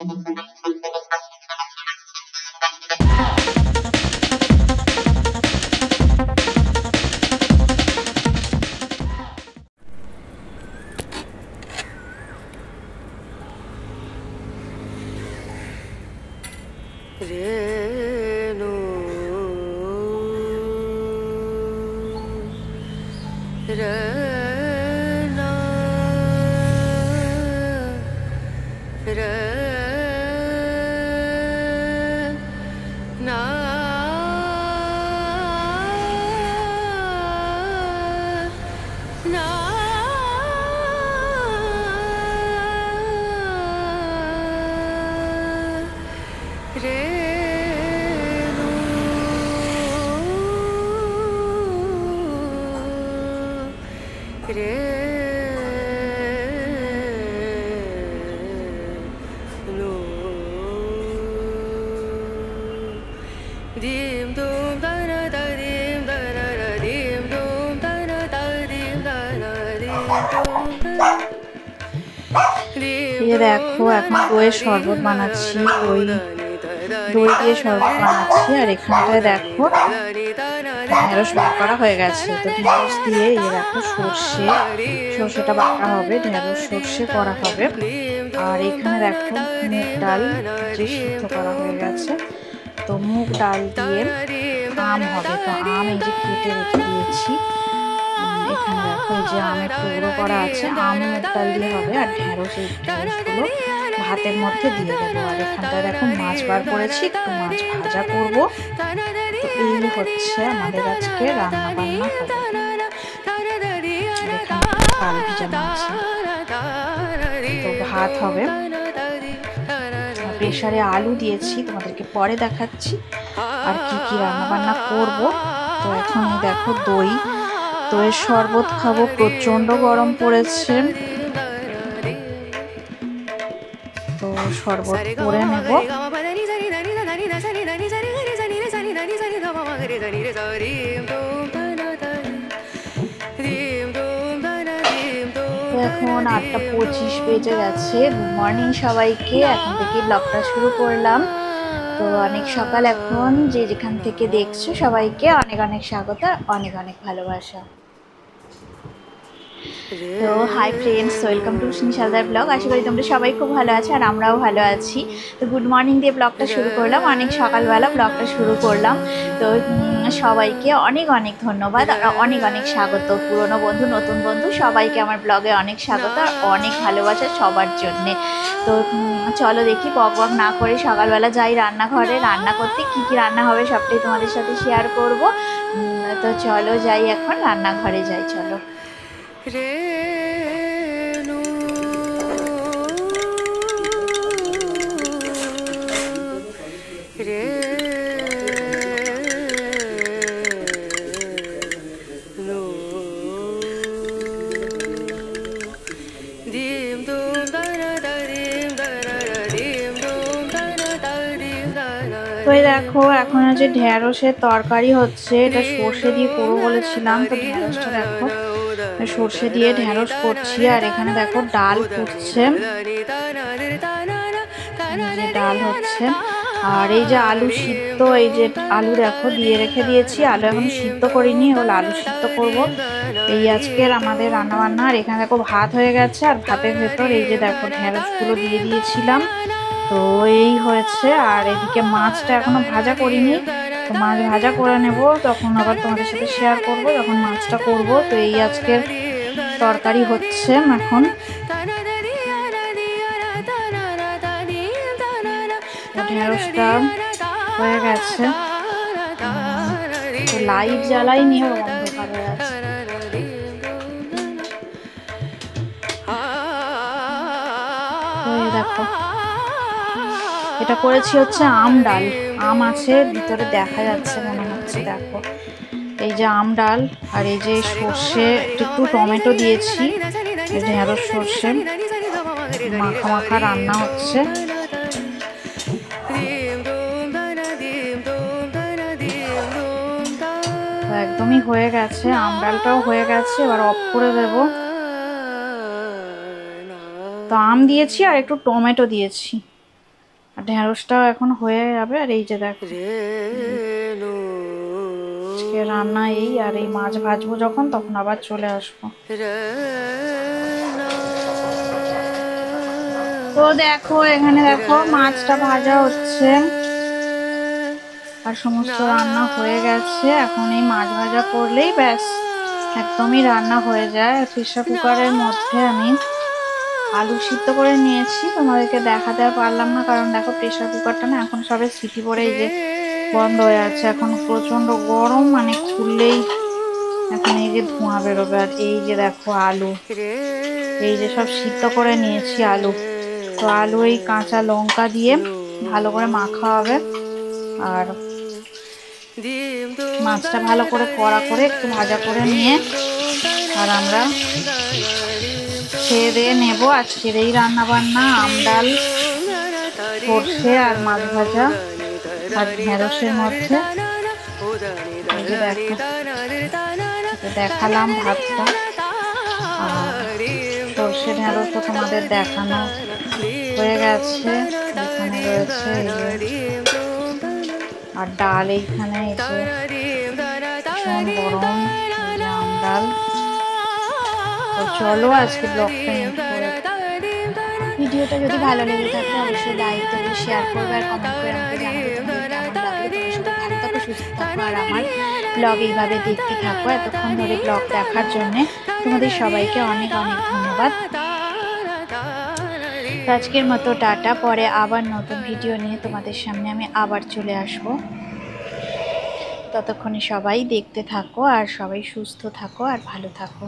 ये देखो এখন দইয়ের শরবত বানাচ্ছি, দই দিয়ে শরবত বানাচ্ছি। আর এখানটায় দেখো ঢেঁড়স বার করা হয়ে গেছে। তো ঢেঁড়স দিয়ে এই দেখো সর্ষেটা বাটা হবে, ঢেঁড়স সর্ষে করা হবে। আর এখানে দেখো মুগ ডাল যে সিদ্ধ করা হয়ে গেছে। তো মুগ ডাল দিয়ে আম হবে। তো আম এই যে কেটে রেখে দিয়েছি। এখানে দেখো এই যে আমের টুকরো করা আছে, আম মুগ ডাল দিয়ে হবে। আর ঢেঁড়সগুলো ভাতের মধ্যে দিয়ে দেবো। আর এখানটায় দেখো মাছ বার করেছি, একটু মাছ ভাজা করবো। তো এই হচ্ছে আমাদের আজকে রান্না বান্না হবে। কাল ভিজানো আছে। তো ভাত হবে। প্রেসারে আলু দিয়েছি, তোমাদেরকে পরে দেখাচ্ছি আর কি কি রান্না বান্না করবো। তো এখন দেখো দইয়ের শরবত খাবো, প্রচন্ড গরম পড়েছে। তো শরবত করে নেব। এখন 8:25 বেজে গেছে। গুড মর্নিং সবাইকে, এখন থেকে ব্লগটা শুরু করলাম। তো অনেক সকাল এখন, যে যেখান থেকে দেখছো সবাইকে অনেক অনেক স্বাগত, অনেক অনেক ভালোবাসা। তো হাই ফ্রেন্ডস, ওয়েলকাম টু স্নিশালদার ব্লগ। আশা করি তোমরা সবাই খুব ভালো আছো আর আমরাও ভালো আছি। তো গুড মর্নিং দিয়ে ব্লগটা শুরু করলাম, অনেক সকালবেলা ব্লগটা শুরু করলাম। তো সবাইকে অনেক অনেক ধন্যবাদ আর অনেক অনেক স্বাগত। পুরনো বন্ধু, নতুন বন্ধু, সবাইকে আমার ব্লগে অনেক স্বাগত আর অনেক ভালোবাসা সবার জন্যে। তো চলো দেখি বক বক না করে সকালবেলা যাই রান্নাঘরে, রান্না করতে কী কী রান্না হবে সবটাই তোমাদের সাথে শেয়ার করব। তো চলো যাই, এখন রান্নাঘরে যাই, চলো। তো দেখো এখন যে ঢেঁড়সের তরকারি হচ্ছে, এটা সর্ষে দিয়ে করবো বলেছিলাম। তো ঢেঁড়সটা দেখো সর্ষে দিয়ে ঢেঁড়স করছি। আর এখানে দেখো ডাল ফুটছে, যে ডাল হচ্ছে। আর এই যে আলু সিদ্ধ, এই যে আলু দেখো দিয়ে রেখে দিয়েছি, আলু এখন সিদ্ধ করিনি, ওগুলো আলু সিদ্ধ করব। এই আজকের আমাদের রান্নাবান্না। আর এখানে দেখো ভাত হয়ে গেছে, আর ভাতের ভেতর এই যে দেখো ঢেঁড়সগুলো দিয়ে দিয়েছিলাম। তো এই হয়েছে। আর এদিকে মাছটা এখনো ভাজা করিনি, তো মাছ ভাজা করে নেব, তখন আবার তোমাদের সাথে শেয়ার করব যখন মাছটা করব। তো এই আজকের তরকারি হচ্ছে এখন। ঢেঁড়সটা হয়ে গেছে, লাইট জ্বালাই নিয়ে অন্ধকার হয়ে আছে। দেখো এটা করেছি হচ্ছে আম ডাল, আম আছে ভিতরে দেখা যাচ্ছে মনে হচ্ছে, দেখো এই যে আম ডাল। আর এই যে সর্ষে, একটু টমেটো দিয়েছি, ঢেঁড়স সর্ষে মাখা মাখা রান্না হচ্ছে। একদমই হয়ে গেছে, আম ডালটাও হয়ে গেছে, এবার অফ করে দেব। তো আম দিয়েছি আর একটু টমেটো দিয়েছি। আর ঢেঁড়সটাও এখন হয়ে যাবে। আর এই যে দেখো আজকে রান্না এই, আর এই মাছ ভাজবো যখন তখন আবার চলে আসবো। তো দেখো এখানে দেখো মাছটা ভাজা হচ্ছে আর সমস্ত রান্না হয়ে গেছে। এখন এই মাছ ভাজা করলেই ব্যাস একদমই রান্না হয়ে যায়। প্রেসার কুকারের মধ্যে আমি আলু সিদ্ধ করে নিয়েছি, তোমাদেরকে দেখাতে আর পারলাম না কারণ দেখো প্রেসার কুকারটা না এখন সবে সিটি পরে এই যে বন্ধ হয়ে আছে। এখন প্রচন্ড গরম, মানে খুললেই এখন এই যে ধোঁয়া বেরোবে। আর এই যে দেখো আলু, এই যে সব সিদ্ধ করে নিয়েছি আলু। তো আলু এই কাঁচা লঙ্কা দিয়ে ভালো করে মাখা হবে। আর মাছটা ভালো করে কড়া করে একটু ভাজা করে নিয়ে আর আমরা খেয়ে দিয়ে নেবো। আজকের এই রান্না বান্না আম ডাল, সর্ষে আর মাছ ভাজা আর ঢেঁড়সের মধ্যে। দেখালাম ভাতটা, আর সর্ষে ঢেঁড়স তো তোমাদের দেখানো হয়ে গেছে। এখানে রয়েছে আর ডাল, এইখানে এসে ভীষণ গরম আম ডাল। তো চলো আজকে ব্লগটা এন্ড করে। ভিডিওটা যদি ভালো লেগে থাকে অবশ্যই লাইক দেবে, শেয়ার করবে আর কমেন্ট করে আমাকে জানাবে তোমাদের কেমন লাগলো। তোমার সবাই ভালো থাকো, সুস্থ থাকো আর আমার ব্লগ এইভাবে দেখতে থাকো। এতক্ষণ ধরে ব্লগ দেখার জন্যে তোমাদের সবাইকে অনেক অনেক ধন্যবাদ। আজকের মতো টাটা, পরে আবার নতুন ভিডিও নিয়ে তোমাদের সামনে আমি আবার চলে আসব। ততক্ষণে সবাই দেখতে থাকো আর সবাই সুস্থ থাকো আর ভালো থাকো।